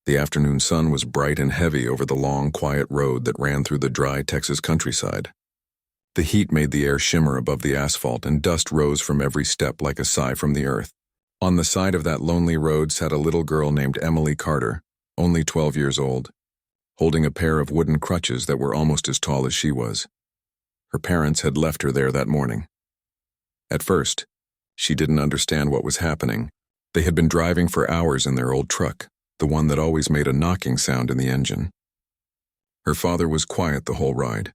The afternoon sun was bright and heavy over the long, quiet road that ran through the dry Texas countryside. The heat made the air shimmer above the asphalt, and dust rose from every step like a sigh from the earth. On the side of that lonely road sat a little girl named Emily Carter, only 12 years old, holding a pair of wooden crutches that were almost as tall as she was. Her parents had left her there that morning. At first, she didn't understand what was happening. They had been driving for hours in their old truck, the one that always made a knocking sound in the engine. Her father was quiet the whole ride.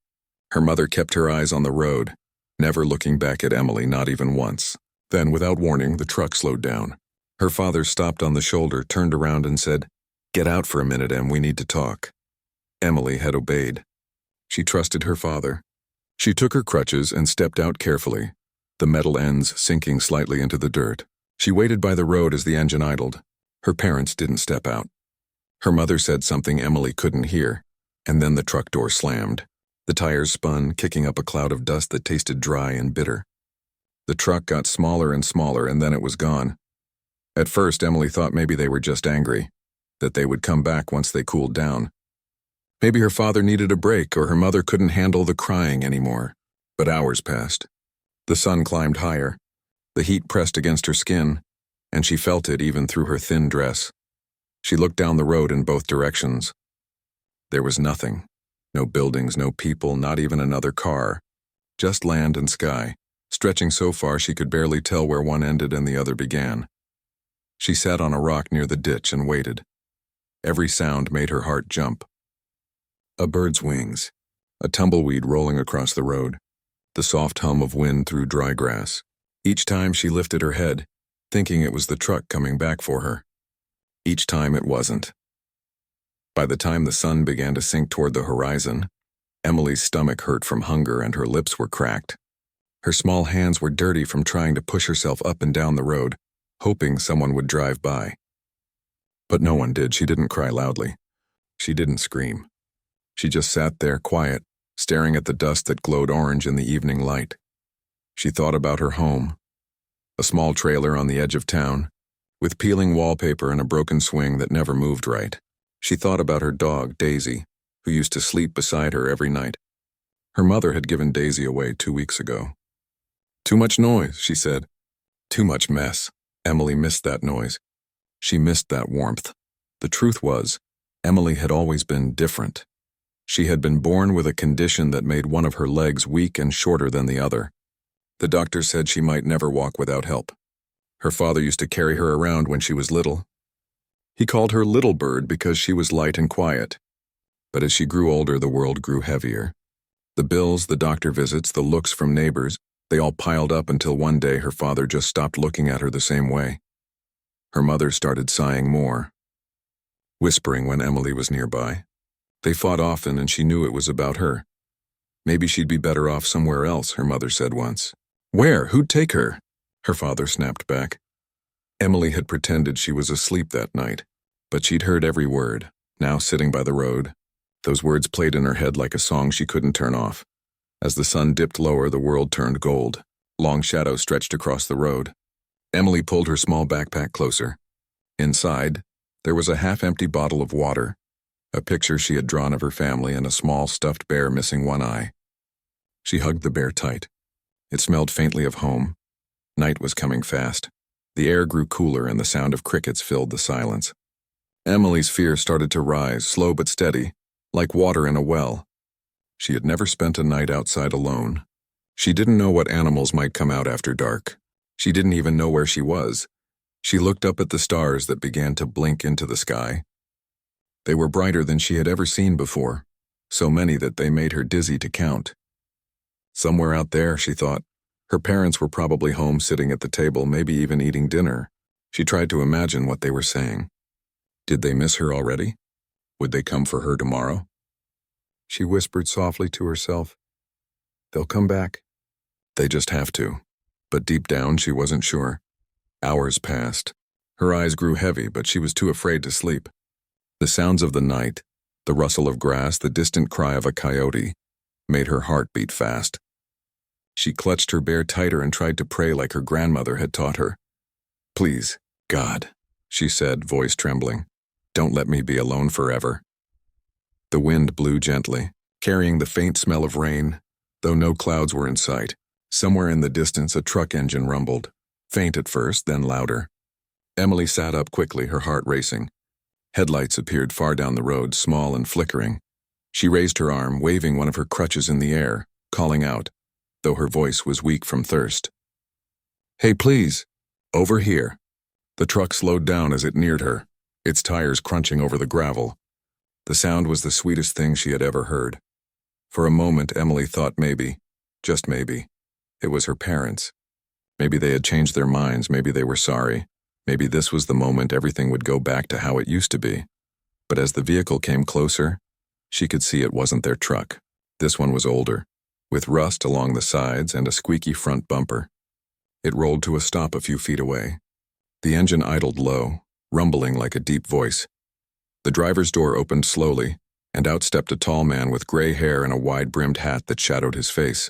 Her mother kept her eyes on the road, never looking back at Emily, not even once. Then, without warning, the truck slowed down. Her father stopped on the shoulder, turned around and said, "Get out for a minute, Em, we need to talk." Emily had obeyed. She trusted her father. She took her crutches and stepped out carefully, the metal ends sinking slightly into the dirt. She waited by the road as the engine idled. Her parents didn't step out. Her mother said something Emily couldn't hear, and then the truck door slammed. The tires spun, kicking up a cloud of dust that tasted dry and bitter. The truck got smaller and smaller, and then it was gone. At first, Emily thought maybe they were just angry, that they would come back once they cooled down. Maybe her father needed a break, or her mother couldn't handle the crying anymore. But hours passed. The sun climbed higher. The heat pressed against her skin, and she felt it even through her thin dress. She looked down the road in both directions. There was nothing. No buildings, no people, not even another car. Just land and sky, stretching so far she could barely tell where one ended and the other began. She sat on a rock near the ditch and waited. Every sound made her heart jump. A bird's wings, a tumbleweed rolling across the road, the soft hum of wind through dry grass. Each time she lifted her head, thinking it was the truck coming back for her. Each time it wasn't. By the time the sun began to sink toward the horizon, Emily's stomach hurt from hunger and her lips were cracked. Her small hands were dirty from trying to push herself up and down the road, hoping someone would drive by. But no one did. She didn't cry loudly. She didn't scream. She just sat there quiet, staring at the dust that glowed orange in the evening light. She thought about her home, a small trailer on the edge of town, with peeling wallpaper and a broken swing that never moved right. She thought about her dog, Daisy, who used to sleep beside her every night. Her mother had given Daisy away 2 weeks ago. "Too much noise," she said. Too much mess. Emily missed that noise. She missed that warmth. The truth was, Emily had always been different. She had been born with a condition that made one of her legs weak and shorter than the other. The doctor said she might never walk without help. Her father used to carry her around when she was little. He called her Little Bird because she was light and quiet. But as she grew older, the world grew heavier. The bills, the doctor visits, the looks from neighbors, they all piled up until one day her father just stopped looking at her the same way. Her mother started sighing more, whispering when Emily was nearby. They fought often, and she knew it was about her. Maybe she'd be better off somewhere else, her mother said once. "Where? Who'd take her?" her father snapped back. Emily had pretended she was asleep that night, but she'd heard every word, now sitting by the road. Those words played in her head like a song she couldn't turn off. As the sun dipped lower, the world turned gold. Long shadows stretched across the road. Emily pulled her small backpack closer. Inside, there was a half-empty bottle of water, a picture she had drawn of her family, and a small stuffed bear missing one eye. She hugged the bear tight. It smelled faintly of home. Night was coming fast. The air grew cooler and the sound of crickets filled the silence. Emily's fear started to rise, slow but steady, like water in a well. She had never spent a night outside alone. She didn't know what animals might come out after dark. She didn't even know where she was. She looked up at the stars that began to blink into the sky. They were brighter than she had ever seen before, so many that they made her dizzy to count. Somewhere out there, she thought, her parents were probably home sitting at the table, maybe even eating dinner. She tried to imagine what they were saying. Did they miss her already? Would they come for her tomorrow? She whispered softly to herself, "They'll come back. They just have to." But deep down, she wasn't sure. Hours passed. Her eyes grew heavy, but she was too afraid to sleep. The sounds of the night, the rustle of grass, the distant cry of a coyote, made her heart beat fast. She clutched her bear tighter and tried to pray like her grandmother had taught her. "Please, God," she said, voice trembling, Don't let me be alone forever. The wind blew gently, carrying the faint smell of rain, though no clouds were in sight. Somewhere in the distance a truck engine rumbled, faint at first, then louder. Emily sat up quickly, her heart racing. Headlights appeared far down the road, small and flickering. She raised her arm, waving one of her crutches in the air, calling out, though her voice was weak from thirst. "Hey, please! Over here!" The truck slowed down as it neared her, its tires crunching over the gravel. The sound was the sweetest thing she had ever heard. For a moment, Emily thought maybe, just maybe, it was her parents. Maybe they had changed their minds, maybe they were sorry. Maybe this was the moment everything would go back to how it used to be. But as the vehicle came closer, she could see it wasn't their truck. This one was older, with rust along the sides and a squeaky front bumper. It rolled to a stop a few feet away. The engine idled low, rumbling like a deep voice. The driver's door opened slowly, and out stepped a tall man with gray hair and a wide-brimmed hat that shadowed his face.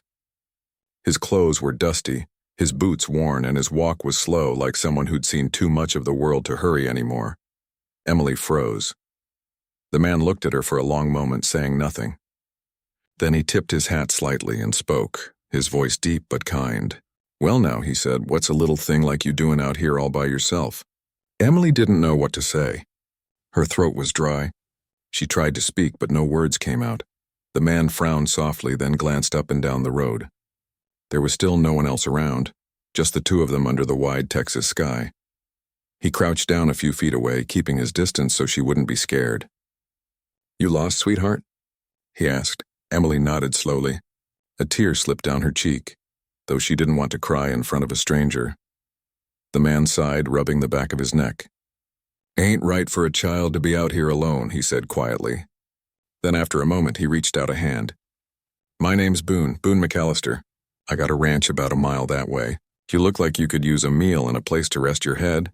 His clothes were dusty, his boots worn, and his walk was slow, like someone who'd seen too much of the world to hurry anymore. Emily froze. The man looked at her for a long moment, saying nothing. Then he tipped his hat slightly and spoke, his voice deep but kind. "Well now," he said, "what's a little thing like you doing out here all by yourself?" Emily didn't know what to say. Her throat was dry. She tried to speak, but no words came out. The man frowned softly, then glanced up and down the road. There was still no one else around, just the two of them under the wide Texas sky. He crouched down a few feet away, keeping his distance so she wouldn't be scared. "You lost, sweetheart?" he asked. Emily nodded slowly. A tear slipped down her cheek, though she didn't want to cry in front of a stranger. The man sighed, rubbing the back of his neck. "Ain't right for a child to be out here alone," he said quietly. Then after a moment he reached out a hand. "My name's Boone McAllister. I got a ranch about a mile that way. You look like you could use a meal and a place to rest your head."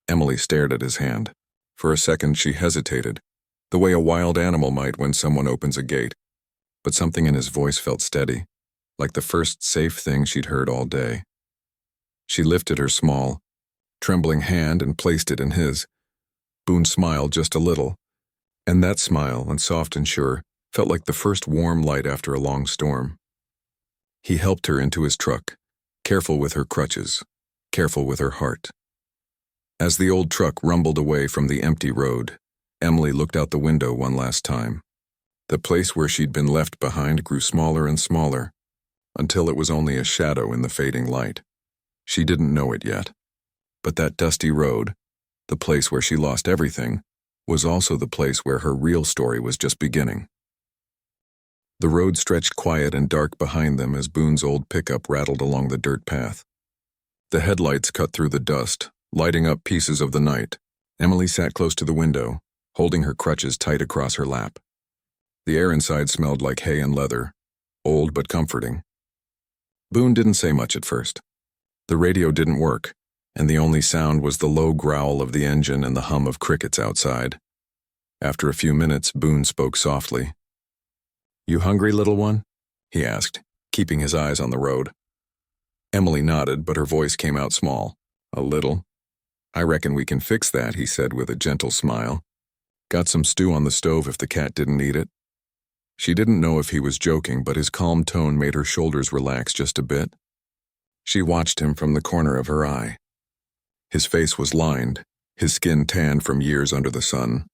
Emily stared at his hand. For a second she hesitated, the way a wild animal might when someone opens a gate. But something in his voice felt steady, like the first safe thing she'd heard all day. She lifted her small, trembling hand and placed it in his. Boone smiled just a little, and that smile, and soft and sure, felt like the first warm light after a long storm. He helped her into his truck, careful with her crutches, careful with her heart. As the old truck rumbled away from the empty road, Emily looked out the window one last time. The place where she'd been left behind grew smaller and smaller, until it was only a shadow in the fading light. She didn't know it yet, but that dusty road, the place where she lost everything, was also the place where her real story was just beginning. The road stretched quiet and dark behind them as Boone's old pickup rattled along the dirt path. The headlights cut through the dust, lighting up pieces of the night. Emily sat close to the window, holding her crutches tight across her lap. The air inside smelled like hay and leather, old but comforting. Boone didn't say much at first. The radio didn't work, and the only sound was the low growl of the engine and the hum of crickets outside. After a few minutes, Boone spoke softly. "You hungry, little one?" he asked, keeping his eyes on the road. Emily nodded, but her voice came out small. "A little." "I reckon we can fix that," he said with a gentle smile. "Got some stew on the stove if the cat didn't eat it." She didn't know if he was joking, but his calm tone made her shoulders relax just a bit. She watched him from the corner of her eye. His face was lined, his skin tanned from years under the sun.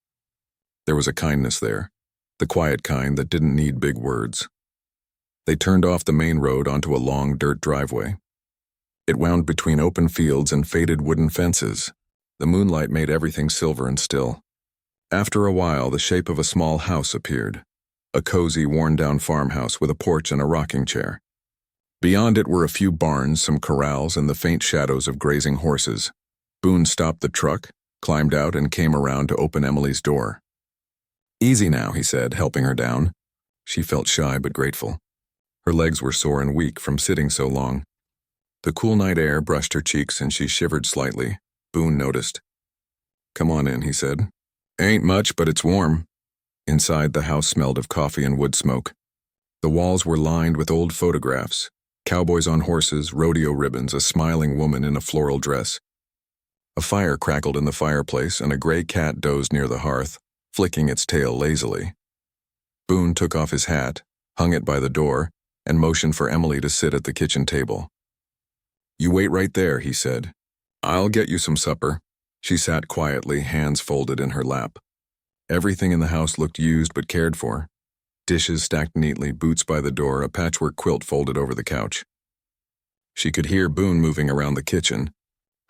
There was a kindness there, the quiet kind that didn't need big words. They turned off the main road onto a long dirt driveway. It wound between open fields and faded wooden fences. The moonlight made everything silver and still. After a while, the shape of a small house appeared, a cozy, worn-down farmhouse with a porch and a rocking chair. Beyond it were a few barns, some corrals, and the faint shadows of grazing horses. Boone stopped the truck, climbed out, and came around to open Emily's door. "Easy now," he said, helping her down. She felt shy but grateful. Her legs were sore and weak from sitting so long. The cool night air brushed her cheeks and she shivered slightly. Boone noticed. "Come on in," he said. "Ain't much, but it's warm." Inside, the house smelled of coffee and wood smoke. The walls were lined with old photographs, cowboys on horses, rodeo ribbons, a smiling woman in a floral dress. A fire crackled in the fireplace and a gray cat dozed near the hearth, flicking its tail lazily. Boone took off his hat, hung it by the door, and motioned for Emily to sit at the kitchen table. "You wait right there," he said. "I'll get you some supper." She sat quietly, hands folded in her lap. Everything in the house looked used but cared for. Dishes stacked neatly, boots by the door, a patchwork quilt folded over the couch. She could hear Boone moving around the kitchen,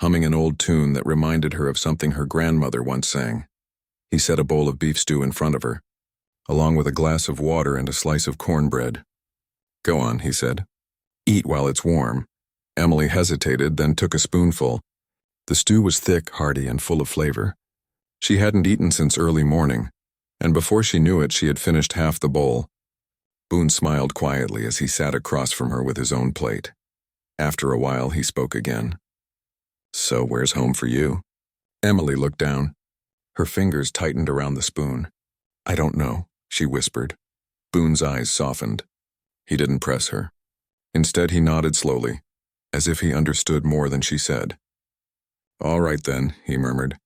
humming an old tune that reminded her of something her grandmother once sang. He set a bowl of beef stew in front of her, along with a glass of water and a slice of cornbread. "Go on," he said. "Eat while it's warm." Emily hesitated, then took a spoonful. The stew was thick, hearty, and full of flavor. She hadn't eaten since early morning, and before she knew it, she had finished half the bowl. Boone smiled quietly as he sat across from her with his own plate. After a while, he spoke again. "So where's home for you?" Emily looked down. Her fingers tightened around the spoon. "I don't know," she whispered. Boone's eyes softened. He didn't press her. Instead, he nodded slowly, as if he understood more than she said. "All right then," he murmured.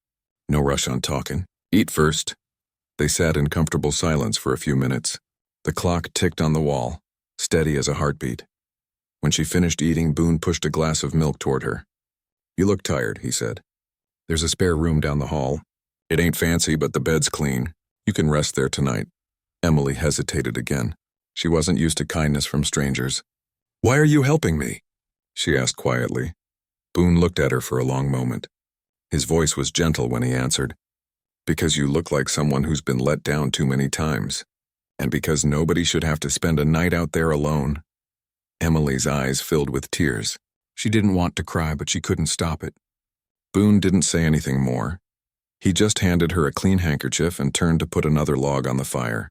"No rush on talking. Eat first." They sat in comfortable silence for a few minutes. The clock ticked on the wall, steady as a heartbeat. When she finished eating, Boone pushed a glass of milk toward her. "You look tired," he said. "There's a spare room down the hall. It ain't fancy, but the bed's clean. You can rest there tonight." Emily hesitated again. She wasn't used to kindness from strangers. "Why are you helping me?" she asked quietly. Boone looked at her for a long moment. His voice was gentle when he answered. "Because you look like someone who's been let down too many times. And because nobody should have to spend a night out there alone." Emily's eyes filled with tears. She didn't want to cry, but she couldn't stop it. Boone didn't say anything more. He just handed her a clean handkerchief and turned to put another log on the fire.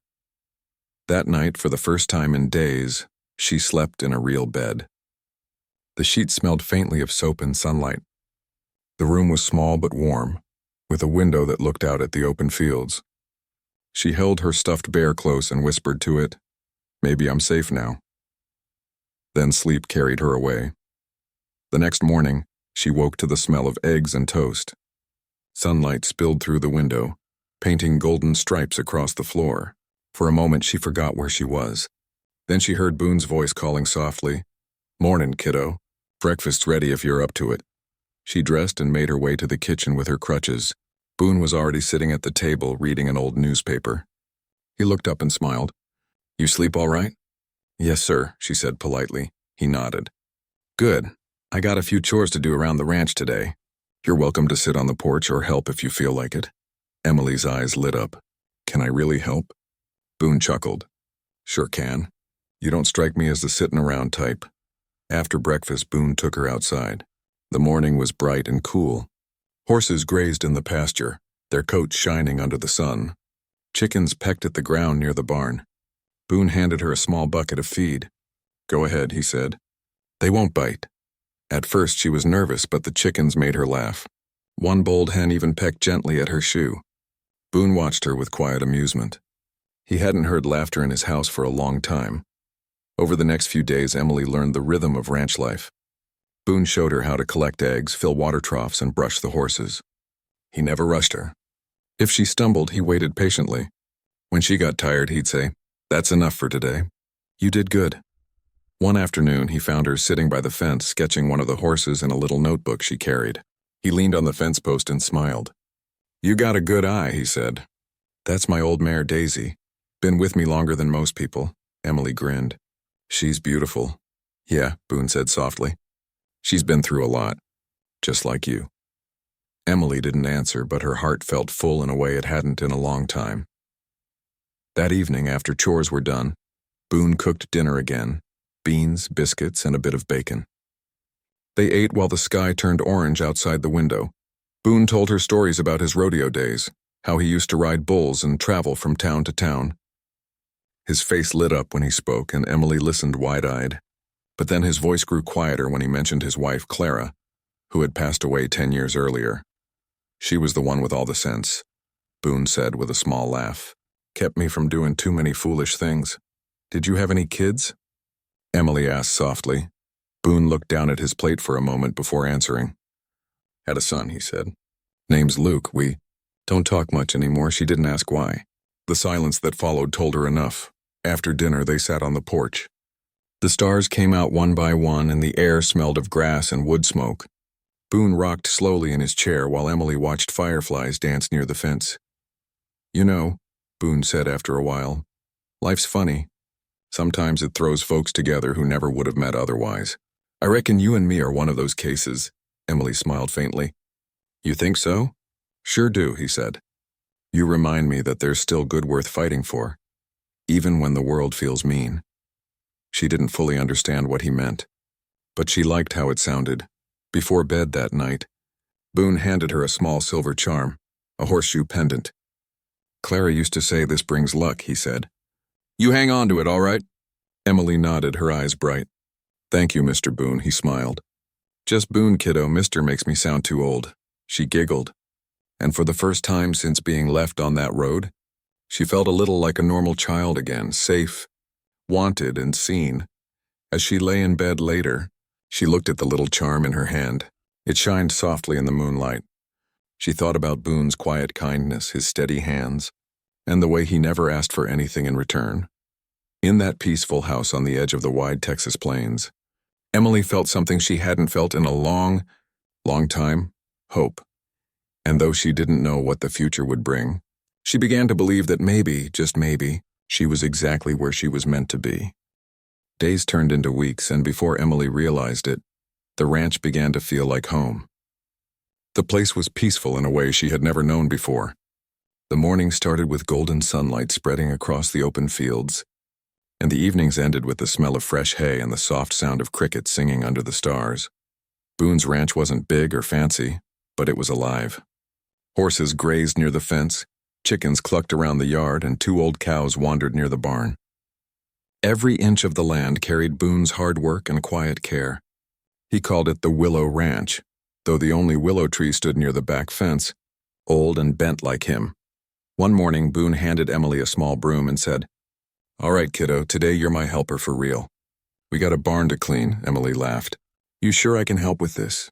That night, for the first time in days, she slept in a real bed. The sheets smelled faintly of soap and sunlight. The room was small but warm, with a window that looked out at the open fields. She held her stuffed bear close and whispered to it, "Maybe I'm safe now." Then sleep carried her away. The next morning, she woke to the smell of eggs and toast. Sunlight spilled through the window, painting golden stripes across the floor. For a moment, she forgot where she was. Then she heard Boone's voice calling softly, "Mornin', kiddo. Breakfast's ready if you're up to it." She dressed and made her way to the kitchen with her crutches. Boone was already sitting at the table reading an old newspaper. He looked up and smiled. "You sleep all right?" "Yes, sir," she said politely. He nodded. "Good. I got a few chores to do around the ranch today. You're welcome to sit on the porch or help if you feel like it." Emily's eyes lit up. "Can I really help?" Boone chuckled. "Sure can. You don't strike me as the sitting around type." After breakfast, Boone took her outside. The morning was bright and cool. Horses grazed in the pasture, their coats shining under the sun. Chickens pecked at the ground near the barn. Boone handed her a small bucket of feed. "Go ahead," he said. "They won't bite." At first she was nervous, but the chickens made her laugh. One bold hen even pecked gently at her shoe. Boone watched her with quiet amusement. He hadn't heard laughter in his house for a long time. Over the next few days, Emily learned the rhythm of ranch life. Boone showed her how to collect eggs, fill water troughs, and brush the horses. He never rushed her. If she stumbled, he waited patiently. When she got tired, he'd say, "That's enough for today. You did good." One afternoon, he found her sitting by the fence, sketching one of the horses in a little notebook she carried. He leaned on the fence post and smiled. "You got a good eye," he said. "That's my old mare, Daisy. Been with me longer than most people." Emily grinned. "She's beautiful." "Yeah," Boone said softly. "She's been through a lot, just like you." Emily didn't answer, but her heart felt full in a way it hadn't in a long time. That evening, after chores were done, Boone cooked dinner again, beans, biscuits, and a bit of bacon. They ate while the sky turned orange outside the window. Boone told her stories about his rodeo days, how he used to ride bulls and travel from town to town. His face lit up when he spoke, and Emily listened wide-eyed. But then his voice grew quieter when he mentioned his wife, Clara, who had passed away 10 years earlier. "She was the one with all the sense," Boone said with a small laugh. "Kept me from doing too many foolish things." "Did you have any kids?" Emily asked softly. Boone looked down at his plate for a moment before answering. "Had a son," he said. Name's Luke. We don't talk much anymore. She didn't ask why. The silence that followed told her enough. After dinner, they sat on the porch. The stars came out one by one, and the air smelled of grass and wood smoke. Boone rocked slowly in his chair while Emily watched fireflies dance near the fence. You know, Boone said after a while, life's funny. Sometimes it throws folks together who never would have met otherwise. I reckon you and me are one of those cases, Emily smiled faintly. You think so? Sure do, he said. You remind me that there's still good worth fighting for, even when the world feels mean. She didn't fully understand what he meant, but she liked how it sounded. Before bed that night, Boone handed her a small silver charm, a horseshoe pendant. Clara used to say this brings luck, he said. You hang on to it, all right? Emily nodded, her eyes bright. Thank you, Mr. Boone, he smiled. Just Boone, kiddo. Mister makes me sound too old. She giggled, and for the first time since being left on that road, she felt a little like a normal child again, safe, wanted and seen. As she lay in bed later, she looked at the little charm in her hand. It shined softly in the moonlight. She thought about Boone's quiet kindness, his steady hands, and the way he never asked for anything in return. In that peaceful house on the edge of the wide Texas plains, Emily felt something she hadn't felt in a long, long time, hope. And though she didn't know what the future would bring, she began to believe that maybe, just maybe, she was exactly where she was meant to be. Days turned into weeks, and before Emily realized it, the ranch began to feel like home. The place was peaceful in a way she had never known before. The morning started with golden sunlight spreading across the open fields, and the evenings ended with the smell of fresh hay and the soft sound of crickets singing under the stars. Boone's ranch wasn't big or fancy, but it was alive. Horses grazed near the fence, chickens clucked around the yard, and 2 old cows wandered near the barn. Every inch of the land carried Boone's hard work and quiet care. He called it the Willow Ranch, though the only willow tree stood near the back fence, old and bent like him. One morning, Boone handed Emily a small broom and said, All right, kiddo, today you're my helper for real. We got a barn to clean, Emily laughed. You sure I can help with this?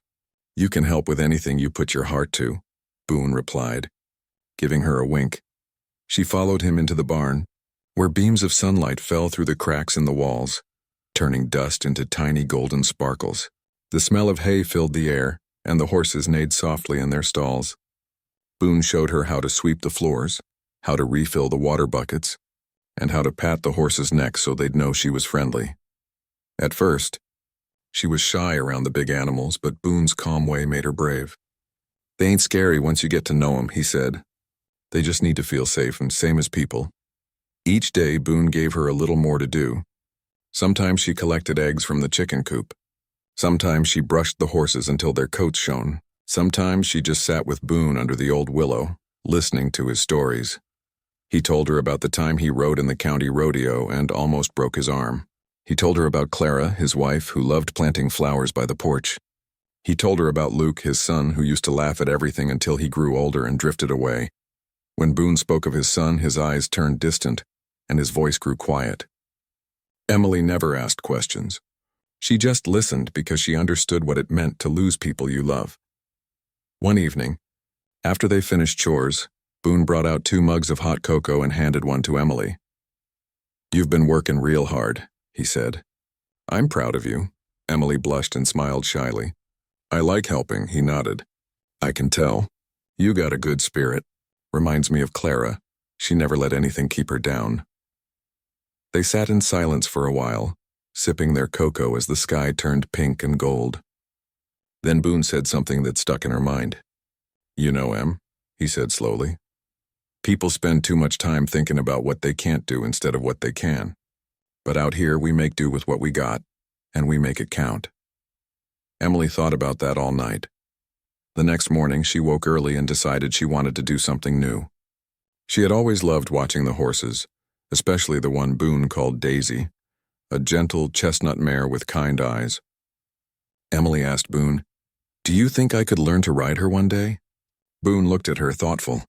You can help with anything you put your heart to, Boone replied, giving her a wink. She followed him into the barn, where beams of sunlight fell through the cracks in the walls, turning dust into tiny golden sparkles. The smell of hay filled the air, and the horses neighed softly in their stalls. Boone showed her how to sweep the floors, how to refill the water buckets, and how to pat the horses' necks so they'd know she was friendly. At first, she was shy around the big animals, but Boone's calm way made her brave. They ain't scary once you get to know 'em, he said. They just need to feel safe, and same as people. Each day, Boone gave her a little more to do. Sometimes she collected eggs from the chicken coop. Sometimes she brushed the horses until their coats shone. Sometimes she just sat with Boone under the old willow, listening to his stories. He told her about the time he rode in the county rodeo and almost broke his arm. He told her about Clara, his wife, who loved planting flowers by the porch. He told her about Luke, his son, who used to laugh at everything until he grew older and drifted away. When Boone spoke of his son, his eyes turned distant, and his voice grew quiet. Emily never asked questions. She just listened because she understood what it meant to lose people you love. One evening, after they finished chores, Boone brought out 2 mugs of hot cocoa and handed one to Emily. You've been working real hard, he said. I'm proud of you. Emily blushed and smiled shyly. I like helping, he nodded. I can tell. You got a good spirit. Reminds me of Clara. She never let anything keep her down. They sat in silence for a while, sipping their cocoa as the sky turned pink and gold. Then Boone said something that stuck in her mind. You know, Em, he said slowly. People spend too much time thinking about what they can't do instead of what they can. But out here, we make do with what we got, and we make it count. Emily thought about that all night. The next morning, she woke early and decided she wanted to do something new. She had always loved watching the horses, especially the one Boone called Daisy, a gentle chestnut mare with kind eyes. Emily asked Boone, Do you think I could learn to ride her one day? Boone looked at her thoughtful.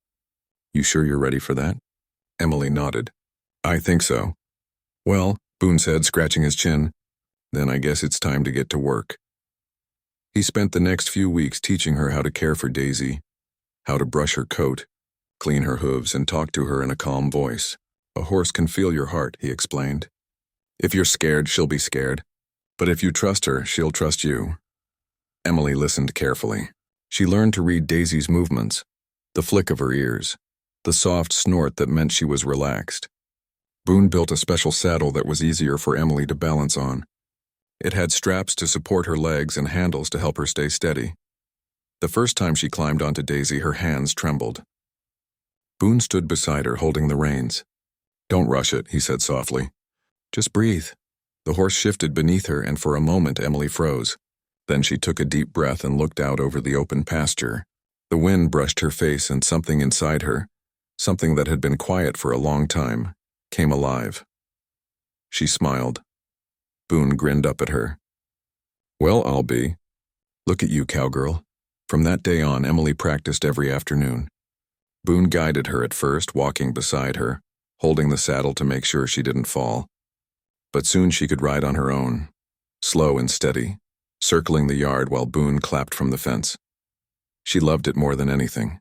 You sure you're ready for that? Emily nodded. I think so. Well, Boone said, scratching his chin, then I guess it's time to get to work. He spent the next few weeks teaching her how to care for Daisy, how to brush her coat, clean her hooves, and talk to her in a calm voice. A horse can feel your heart, he explained. If you're scared, she'll be scared. But if you trust her, she'll trust you. Emily listened carefully. She learned to read Daisy's movements, the flick of her ears, the soft snort that meant she was relaxed. Boone built a special saddle that was easier for Emily to balance on. It had straps to support her legs and handles to help her stay steady. The first time she climbed onto Daisy, her hands trembled. Boone stood beside her, holding the reins. "Don't rush it," he said softly. "Just breathe." The horse shifted beneath her, and for a moment Emily froze. Then she took a deep breath and looked out over the open pasture. The wind brushed her face, and something inside her, something that had been quiet for a long time, came alive. She smiled. Boone grinned up at her. "Well, I'll be. Look at you, cowgirl." From that day on, Emily practiced every afternoon. Boone guided her at first, walking beside her, holding the saddle to make sure she didn't fall. But soon she could ride on her own, slow and steady, circling the yard while Boone clapped from the fence. She loved it more than anything.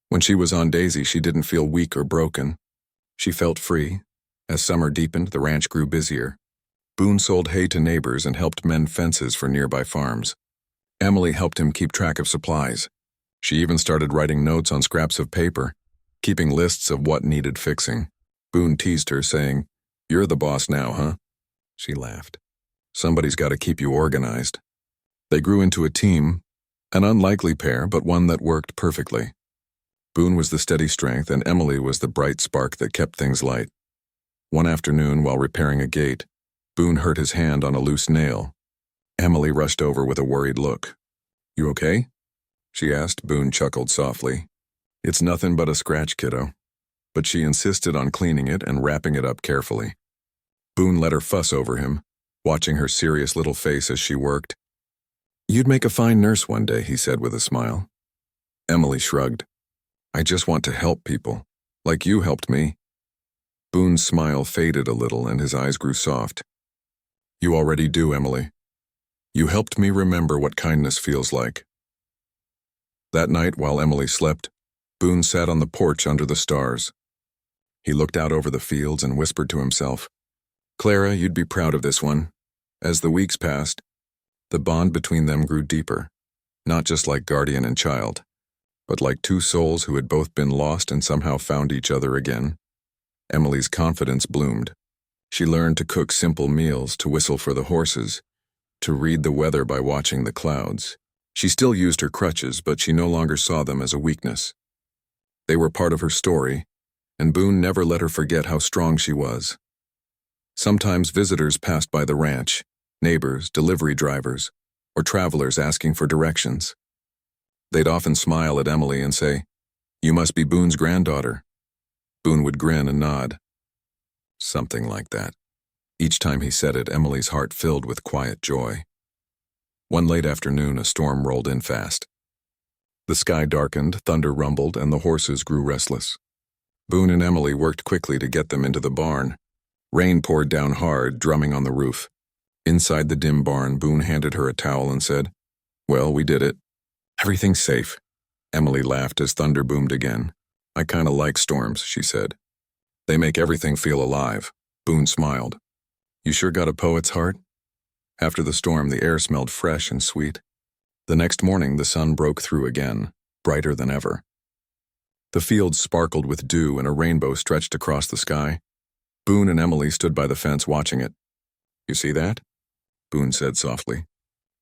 When she was on Daisy, she didn't feel weak or broken. She felt free. As summer deepened, the ranch grew busier. Boone sold hay to neighbors and helped mend fences for nearby farms. Emily helped him keep track of supplies. She even started writing notes on scraps of paper, keeping lists of what needed fixing. Boone teased her, saying, "You're the boss now, huh?" She laughed. "Somebody's got to keep you organized." They grew into a team, an unlikely pair, but one that worked perfectly. Boone was the steady strength, and Emily was the bright spark that kept things light. One afternoon, while repairing a gate, Boone hurt his hand on a loose nail. Emily rushed over with a worried look. "You okay?" she asked. Boone chuckled softly. "It's nothing but a scratch, kiddo." But she insisted on cleaning it and wrapping it up carefully. Boone let her fuss over him, watching her serious little face as she worked. "You'd make a fine nurse one day," he said with a smile. Emily shrugged. "I just want to help people, like you helped me." Boone's smile faded a little and his eyes grew soft. "You already do, Emily. You helped me remember what kindness feels like." That night, while Emily slept, Boone sat on the porch under the stars. He looked out over the fields and whispered to himself, "Clara, you'd be proud of this one." As the weeks passed, the bond between them grew deeper, not just like guardian and child, but like two souls who had both been lost and somehow found each other again. Emily's confidence bloomed. She learned to cook simple meals, to whistle for the horses, to read the weather by watching the clouds. She still used her crutches, but she no longer saw them as a weakness. They were part of her story, and Boone never let her forget how strong she was. Sometimes visitors passed by the ranch, neighbors, delivery drivers, or travelers asking for directions. They'd often smile at Emily and say, "You must be Boone's granddaughter." Boone would grin and nod. Something like that. Each time he said it, Emily's heart filled with quiet joy. One late afternoon, a storm rolled in fast. The sky darkened, thunder rumbled, and the horses grew restless. Boone and Emily worked quickly to get them into the barn. Rain poured down hard, drumming on the roof. Inside the dim barn, Boone handed her a towel and said, "Well, we did it. Everything's safe." Emily laughed as thunder boomed again. "I kinda like storms," she said. "They make everything feel alive." Boone smiled. "You sure got a poet's heart?" After the storm, the air smelled fresh and sweet. The next morning, the sun broke through again, brighter than ever. The fields sparkled with dew and a rainbow stretched across the sky. Boone and Emily stood by the fence watching it. "You see that?" Boone said softly.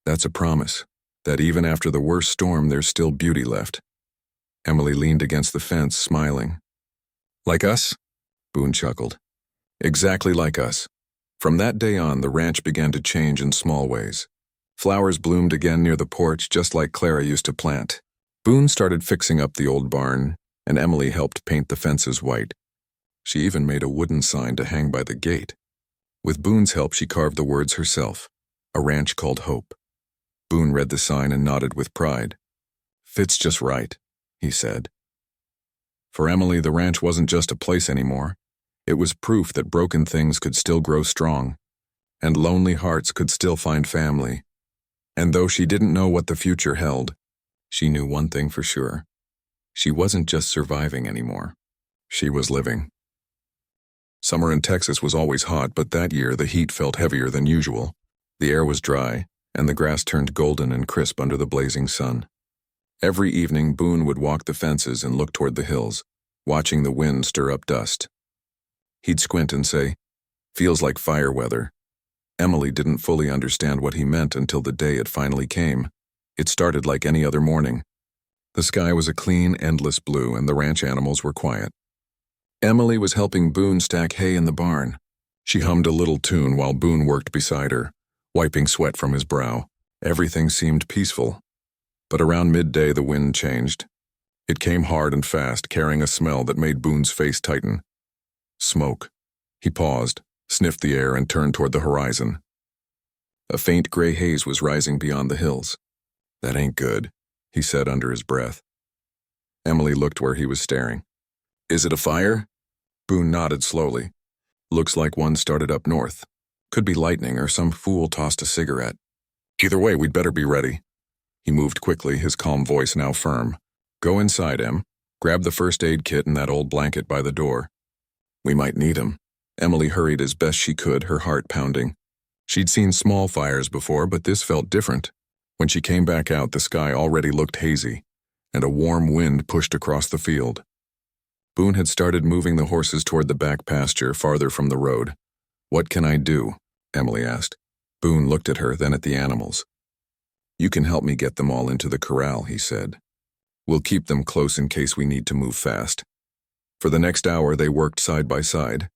"That's a promise, that even after the worst storm, there's still beauty left." Emily leaned against the fence, smiling. "Like us?" Boone chuckled. "Exactly like us." From that day on, the ranch began to change in small ways. Flowers bloomed again near the porch, just like Clara used to plant. Boone started fixing up the old barn, and Emily helped paint the fences white. She even made a wooden sign to hang by the gate. With Boone's help, she carved the words herself, "A ranch called Hope." Boone read the sign and nodded with pride. "Fits just right," he said. For Emily, the ranch wasn't just a place anymore. It was proof that broken things could still grow strong, and lonely hearts could still find family. And though she didn't know what the future held, she knew one thing for sure. She wasn't just surviving anymore. She was living. Summer in Texas was always hot, but that year the heat felt heavier than usual. The air was dry, and the grass turned golden and crisp under the blazing sun. Every evening, Boone would walk the fences and look toward the hills, watching the wind stir up dust. He'd squint and say, "Feels like fire weather." Emily didn't fully understand what he meant until the day it finally came. It started like any other morning. The sky was a clean, endless blue, and the ranch animals were quiet. Emily was helping Boone stack hay in the barn. She hummed a little tune while Boone worked beside her, wiping sweat from his brow. Everything seemed peaceful. But around midday the wind changed. It came hard and fast, carrying a smell that made Boone's face tighten. Smoke. He paused, sniffed the air, and turned toward the horizon. A faint gray haze was rising beyond the hills. "That ain't good," he said under his breath. Emily looked where he was staring. "Is it a fire?" Boone nodded slowly. "Looks like one started up north. Could be lightning or some fool tossed a cigarette. Either way, we'd better be ready." He moved quickly, his calm voice now firm. "Go inside, Em. Grab the first aid kit and that old blanket by the door. We might need 'em." Emily hurried as best she could, her heart pounding. She'd seen small fires before, but this felt different. When she came back out, the sky already looked hazy, and a warm wind pushed across the field. Boone had started moving the horses toward the back pasture, farther from the road. "What can I do?" Emily asked. Boone looked at her, then at the animals. "You can help me get them all into the corral," he said. "We'll keep them close in case we need to move fast." For the next hour they worked side by side.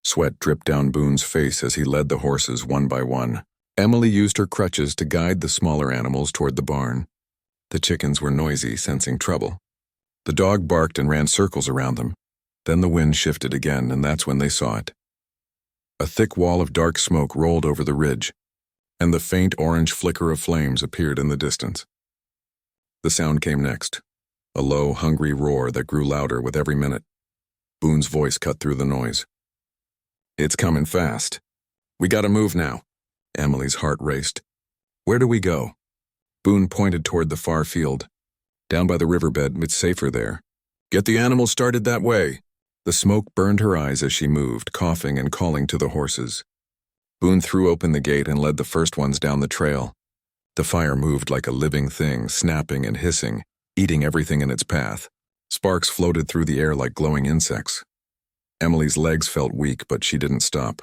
Sweat dripped down Boone's face as he led the horses one by one. Emily used her crutches to guide the smaller animals toward the barn. The chickens were noisy, sensing trouble. The dog barked and ran circles around them. Then the wind shifted again, and that's when they saw it. A thick wall of dark smoke rolled over the ridge, and the faint orange flicker of flames appeared in the distance. The sound came next, a low, hungry roar that grew louder with every minute. Boone's voice cut through the noise. "It's coming fast. We gotta move now." Emily's heart raced. "Where do we go?" Boone pointed toward the far field. "Down by the riverbed, it's safer there. Get the animals started that way." The smoke burned her eyes as she moved, coughing and calling to the horses. Boone threw open the gate and led the first ones down the trail. The fire moved like a living thing, snapping and hissing, eating everything in its path. Sparks floated through the air like glowing insects. Emily's legs felt weak, but she didn't stop.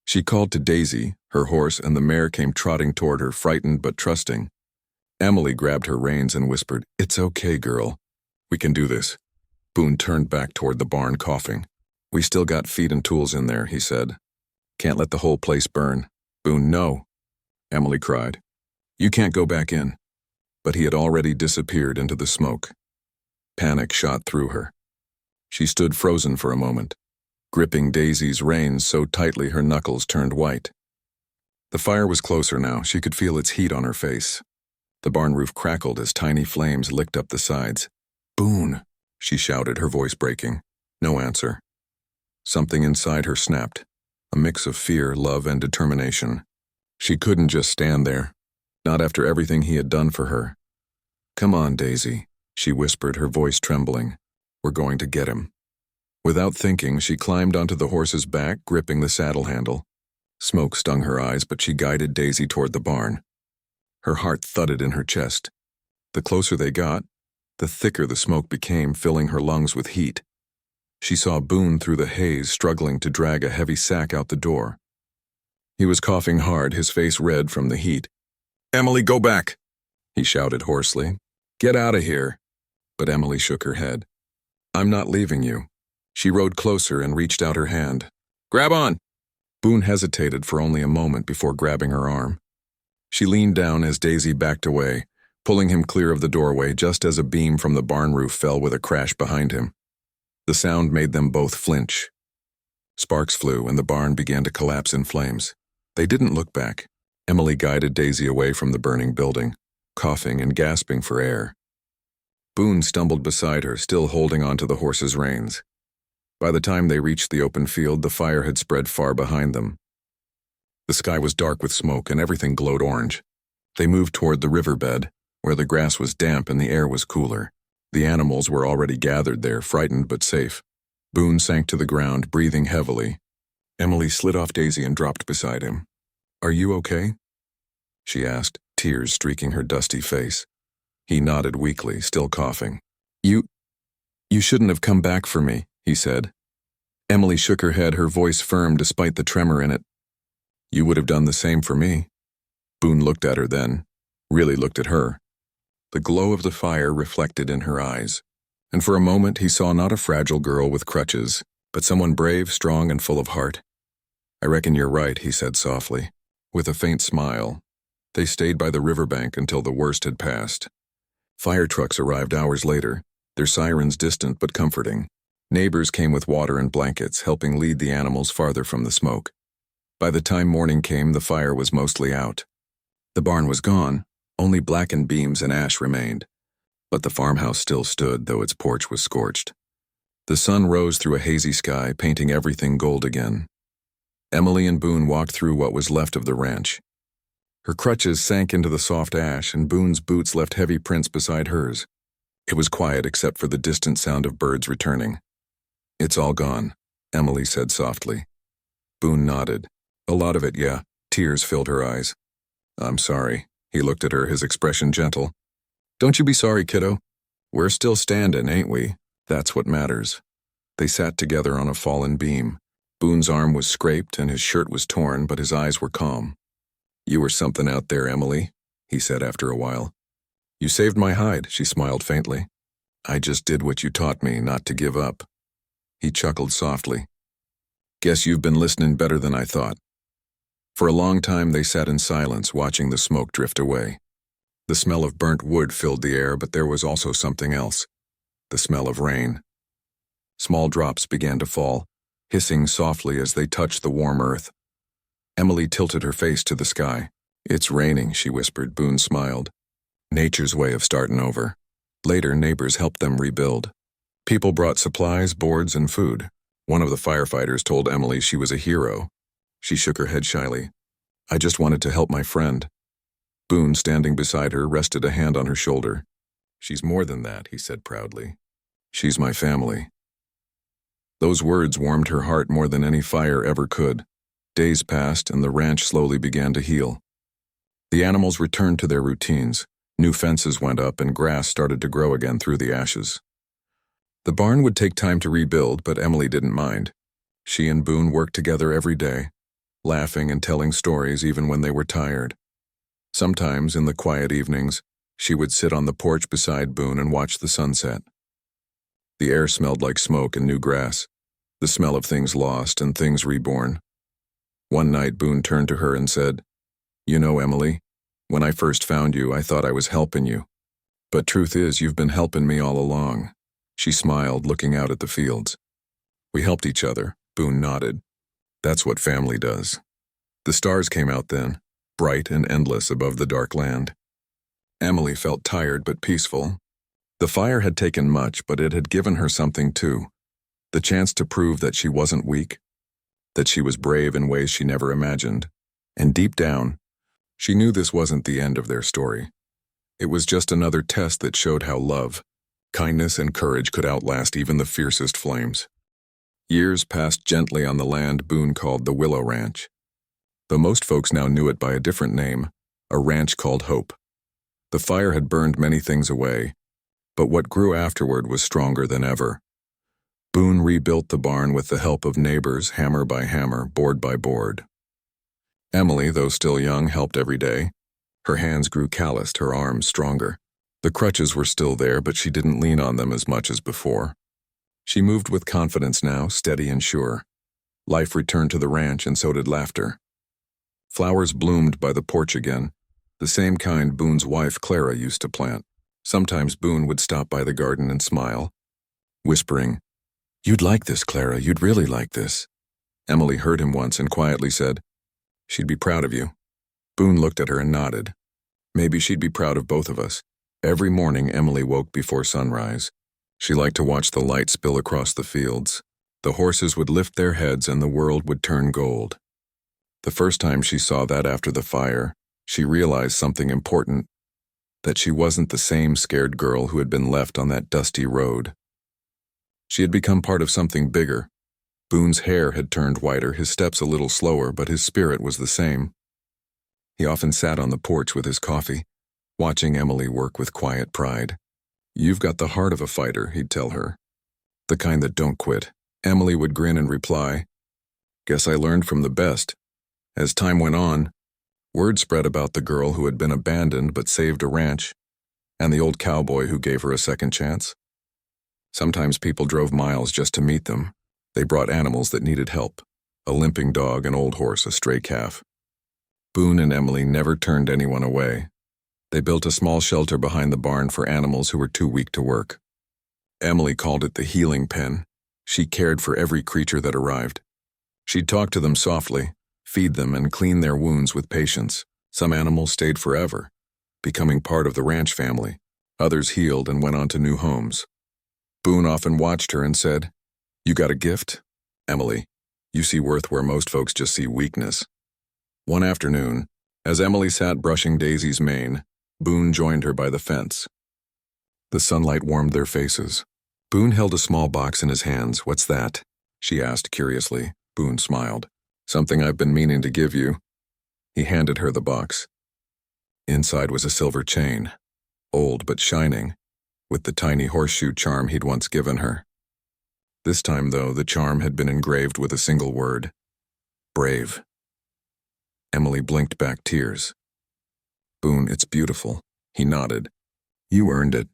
She called to Daisy, her horse, and the mare came trotting toward her, frightened but trusting. Emily grabbed her reins and whispered, "It's okay, girl. We can do this." Boone turned back toward the barn, coughing. "We still got feed and tools in there," he said. "Can't let the whole place burn." "Boone, no," Emily cried. "You can't go back in." But he had already disappeared into the smoke. Panic shot through her. She stood frozen for a moment, gripping Daisy's reins so tightly her knuckles turned white. The fire was closer now. She could feel its heat on her face. The barn roof crackled as tiny flames licked up the sides. "Boone," she shouted, her voice breaking. No answer. Something inside her snapped, a mix of fear, love, and determination. She couldn't just stand there, not after everything he had done for her. "Come on, Daisy," she whispered, her voice trembling. "We're going to get him." Without thinking, she climbed onto the horse's back, gripping the saddle handle. Smoke stung her eyes, but she guided Daisy toward the barn. Her heart thudded in her chest. The closer they got, the thicker the smoke became, filling her lungs with heat. She saw Boone through the haze, struggling to drag a heavy sack out the door. He was coughing hard, his face red from the heat. "Emily, go back!" he shouted hoarsely. "Get out of here!" But Emily shook her head. "I'm not leaving you." She rode closer and reached out her hand. "Grab on!" Boone hesitated for only a moment before grabbing her arm. She leaned down as Daisy backed away, pulling him clear of the doorway just as a beam from the barn roof fell with a crash behind him. The sound made them both flinch. Sparks flew and the barn began to collapse in flames. They didn't look back. Emily guided Daisy away from the burning building, coughing and gasping for air. Boone stumbled beside her, still holding onto the horse's reins. By the time they reached the open field, the fire had spread far behind them. The sky was dark with smoke and everything glowed orange. They moved toward the riverbed, where the grass was damp and the air was cooler. The animals were already gathered there, frightened but safe. Boone sank to the ground, breathing heavily. Emily slid off Daisy and dropped beside him. "Are you okay?" she asked, tears streaking her dusty face. He nodded weakly, still coughing. You shouldn't have come back for me," he said. Emily shook her head, her voice firm despite the tremor in it. "You would have done the same for me." Boone looked at her then, really looked at her. The glow of the fire reflected in her eyes, and for a moment he saw not a fragile girl with crutches, but someone brave, strong, and full of heart. "I reckon you're right," he said softly. With a faint smile, they stayed by the riverbank until the worst had passed. Fire trucks arrived hours later, their sirens distant but comforting. Neighbors came with water and blankets, helping lead the animals farther from the smoke. By the time morning came, the fire was mostly out. The barn was gone, only blackened beams and ash remained. But the farmhouse still stood, though its porch was scorched. The sun rose through a hazy sky, painting everything gold again. Emily and Boone walked through what was left of the ranch. Her crutches sank into the soft ash, and Boone's boots left heavy prints beside hers. It was quiet except for the distant sound of birds returning. "It's all gone," Emily said softly. Boone nodded. "A lot of it, yeah." Tears filled her eyes. "I'm sorry." He looked at her, his expression gentle. "Don't you be sorry, kiddo. We're still standing, ain't we? That's what matters." They sat together on a fallen beam. Boone's arm was scraped and his shirt was torn, but his eyes were calm. "You were something out there, Emily," he said after a while. "You saved my hide," she smiled faintly. "I just did what you taught me, not to give up." He chuckled softly. "Guess you've been listening better than I thought." For a long time they sat in silence, watching the smoke drift away. The smell of burnt wood filled the air, but there was also something else. The smell of rain. Small drops began to fall, hissing softly as they touched the warm earth. Emily tilted her face to the sky. "It's raining," she whispered. Boone smiled. "Nature's way of starting over." Later, neighbors helped them rebuild. People brought supplies, boards, and food. One of the firefighters told Emily she was a hero. She shook her head shyly. "I just wanted to help my friend." Boone, standing beside her, rested a hand on her shoulder. "She's more than that," he said proudly. "She's my family." Those words warmed her heart more than any fire ever could. Days passed, and the ranch slowly began to heal. The animals returned to their routines. New fences went up, and grass started to grow again through the ashes. The barn would take time to rebuild, but Emily didn't mind. She and Boone worked together every day, laughing and telling stories even when they were tired. Sometimes, in the quiet evenings, she would sit on the porch beside Boone and watch the sunset. The air smelled like smoke and new grass, the smell of things lost and things reborn. One night, Boone turned to her and said, "You know, Emily, when I first found you, I thought I was helping you. But truth is, you've been helping me all along." She smiled, looking out at the fields. "We helped each other," Boone nodded. "That's what family does." The stars came out then, bright and endless above the dark land. Emily felt tired but peaceful. The fire had taken much, but it had given her something too. The chance to prove that she wasn't weak, that she was brave in ways she never imagined. And deep down, she knew this wasn't the end of their story. It was just another test that showed how love, kindness, and courage could outlast even the fiercest flames. Years passed gently on the land Boone called the Willow Ranch. Though most folks now knew it by a different name, a ranch called Hope. The fire had burned many things away, but what grew afterward was stronger than ever. Boone rebuilt the barn with the help of neighbors, hammer by hammer, board by board. Emily, though still young, helped every day. Her hands grew calloused, her arms stronger. The crutches were still there, but she didn't lean on them as much as before. She moved with confidence now, steady and sure. Life returned to the ranch, and so did laughter. Flowers bloomed by the porch again, the same kind Boone's wife Clara used to plant. Sometimes Boone would stop by the garden and smile, whispering, "You'd like this, Clara, you'd really like this." Emily heard him once and quietly said, "She'd be proud of you." Boone looked at her and nodded. Maybe she'd be proud of both of us. Every morning Emily woke before sunrise. She liked to watch the light spill across the fields. The horses would lift their heads and the world would turn gold. The first time she saw that after the fire, she realized something important. that she wasn't the same scared girl who had been left on that dusty road. She had become part of something bigger. Boone's hair had turned whiter, his steps a little slower, but his spirit was the same. He often sat on the porch with his coffee, watching Emily work with quiet pride. "You've got the heart of a fighter," he'd tell her. "The kind that don't quit." Emily would grin and reply, "Guess I learned from the best." As time went on, word spread about the girl who had been abandoned but saved a ranch, and the old cowboy who gave her a second chance. Sometimes people drove miles just to meet them. They brought animals that needed help, a limping dog, an old horse, a stray calf. Boone and Emily never turned anyone away. They built a small shelter behind the barn for animals who were too weak to work. Emily called it the healing pen. She cared for every creature that arrived. She'd talk to them softly, feed them, and clean their wounds with patience. Some animals stayed forever, becoming part of the ranch family. Others healed and went on to new homes. Boone often watched her and said, "You got a gift, Emily. You see worth where most folks just see weakness." One afternoon, as Emily sat brushing Daisy's mane, Boone joined her by the fence. The sunlight warmed their faces. Boone held a small box in his hands. "What's that?" she asked curiously. Boone smiled. "Something I've been meaning to give you." He handed her the box. Inside was a silver chain, old but shining, with the tiny horseshoe charm he'd once given her. This time, though, the charm had been engraved with a single word: brave. Emily blinked back tears. "Boone, it's beautiful." He nodded. "You earned it.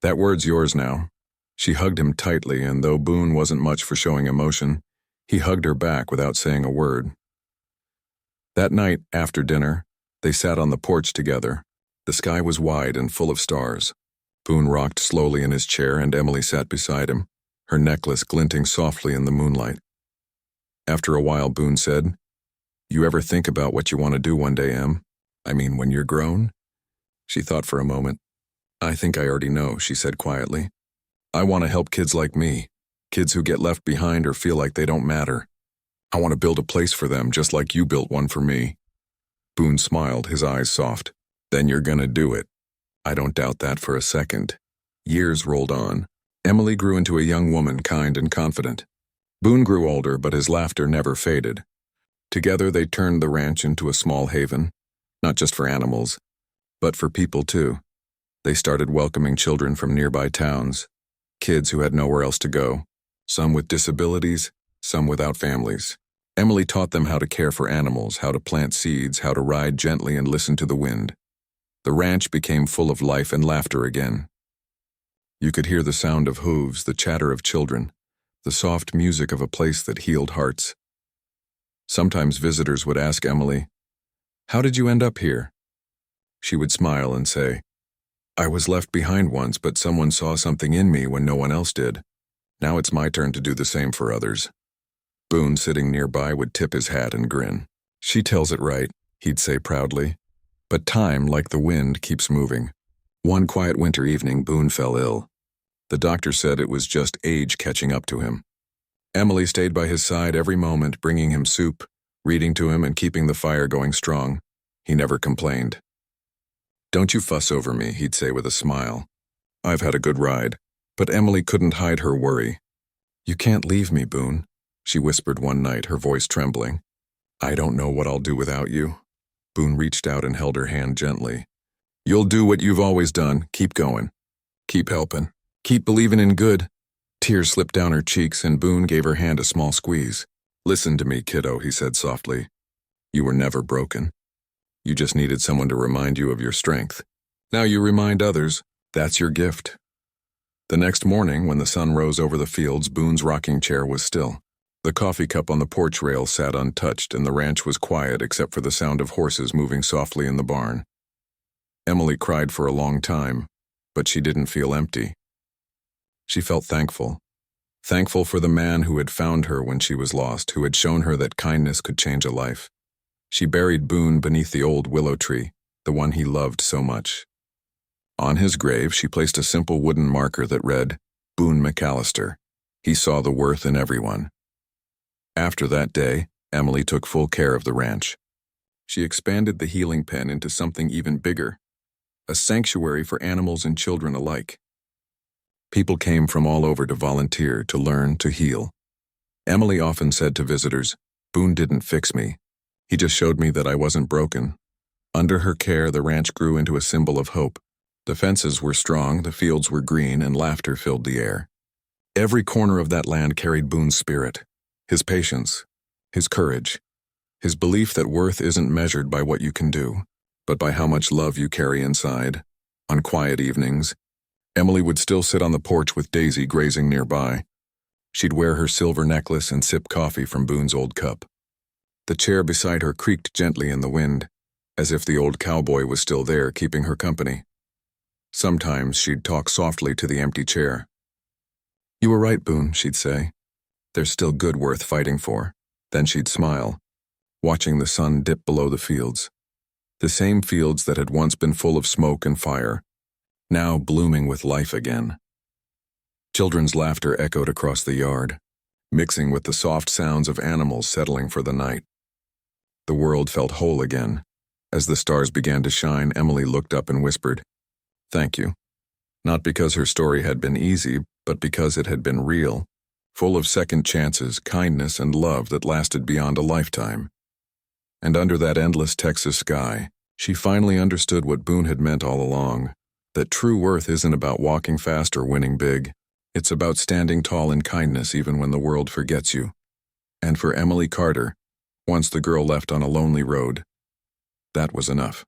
That word's yours now." She hugged him tightly, and though Boone wasn't much for showing emotion, he hugged her back without saying a word. That night, after dinner, they sat on the porch together. The sky was wide and full of stars. Boone rocked slowly in his chair, and Emily sat beside him, her necklace glinting softly in the moonlight. After a while, Boone said, "You ever think about what you want to do one day, Em? I mean, when you're grown?" She thought for a moment. "I think I already know," she said quietly. "I want to help kids like me, kids who get left behind or feel like they don't matter. I want to build a place for them just like you built one for me." Boone smiled, his eyes soft. "Then you're gonna do it." "I don't doubt that for a second." Years rolled on. Emily grew into a young woman, kind and confident. Boone grew older, but his laughter never faded. Together they turned the ranch into a small haven, not just for animals, but for people too. They started welcoming children from nearby towns, kids who had nowhere else to go, some with disabilities, some without families. Emily taught them how to care for animals, how to plant seeds, how to ride gently and listen to the wind. The ranch became full of life and laughter again. You could hear the sound of hooves, the chatter of children, the soft music of a place that healed hearts. Sometimes visitors would ask Emily, "How did you end up here?" She would smile and say, "I was left behind once, but someone saw something in me when no one else did. Now it's my turn to do the same for others." Boone, sitting nearby, would tip his hat and grin. "She tells it right," he'd say proudly. But time, like the wind, keeps moving. One quiet winter evening, Boone fell ill. The doctor said it was just age catching up to him. Emily stayed by his side every moment, bringing him soup, reading to him, and keeping the fire going strong. He never complained. "Don't you fuss over me," he'd say with a smile. "I've had a good ride." But Emily couldn't hide her worry. "You can't leave me, Boone," she whispered one night, her voice trembling. "I don't know what I'll do without you." Boone reached out and held her hand gently. "You'll do what you've always done. Keep going. Keep helping. Keep believing in good." Tears slipped down her cheeks, and Boone gave her hand a small squeeze. "Listen to me, kiddo," he said softly. "You were never broken. You just needed someone to remind you of your strength. Now you remind others. That's your gift." The next morning, when the sun rose over the fields, Boone's rocking chair was still. The coffee cup on the porch rail sat untouched, and the ranch was quiet except for the sound of horses moving softly in the barn. Emily cried for a long time, but she didn't feel empty. She felt thankful. Thankful for the man who had found her when she was lost, who had shown her that kindness could change a life. She buried Boone beneath the old willow tree, the one he loved so much. On his grave, she placed a simple wooden marker that read, "Boone McAllister. He saw the worth in everyone." After that day, Emily took full care of the ranch. She expanded the healing pen into something even bigger, a sanctuary for animals and children alike. People came from all over to volunteer, to learn, to heal. Emily often said to visitors, "Boone didn't fix me. He just showed me that I wasn't broken." Under her care, the ranch grew into a symbol of hope. The fences were strong, the fields were green, and laughter filled the air. Every corner of that land carried Boone's spirit, his patience, his courage, his belief that worth isn't measured by what you can do, but by how much love you carry inside. On quiet evenings, Emily would still sit on the porch with Daisy grazing nearby. She'd wear her silver necklace and sip coffee from Boone's old cup. The chair beside her creaked gently in the wind, as if the old cowboy was still there keeping her company. Sometimes she'd talk softly to the empty chair. "You were right, Boone," she'd say. "There's still good worth fighting for." Then she'd smile, watching the sun dip below the fields. The same fields that had once been full of smoke and fire, now blooming with life again. Children's laughter echoed across the yard, mixing with the soft sounds of animals settling for the night. The world felt whole again. As the stars began to shine, Emily looked up and whispered, "Thank you." Not because her story had been easy, but because it had been real, full of second chances, kindness, and love that lasted beyond a lifetime. And under that endless Texas sky, she finally understood what Boone had meant all along, that true worth isn't about walking fast or winning big. It's about standing tall in kindness even when the world forgets you. And for Emily Carter, once the girl left on a lonely road, that was enough.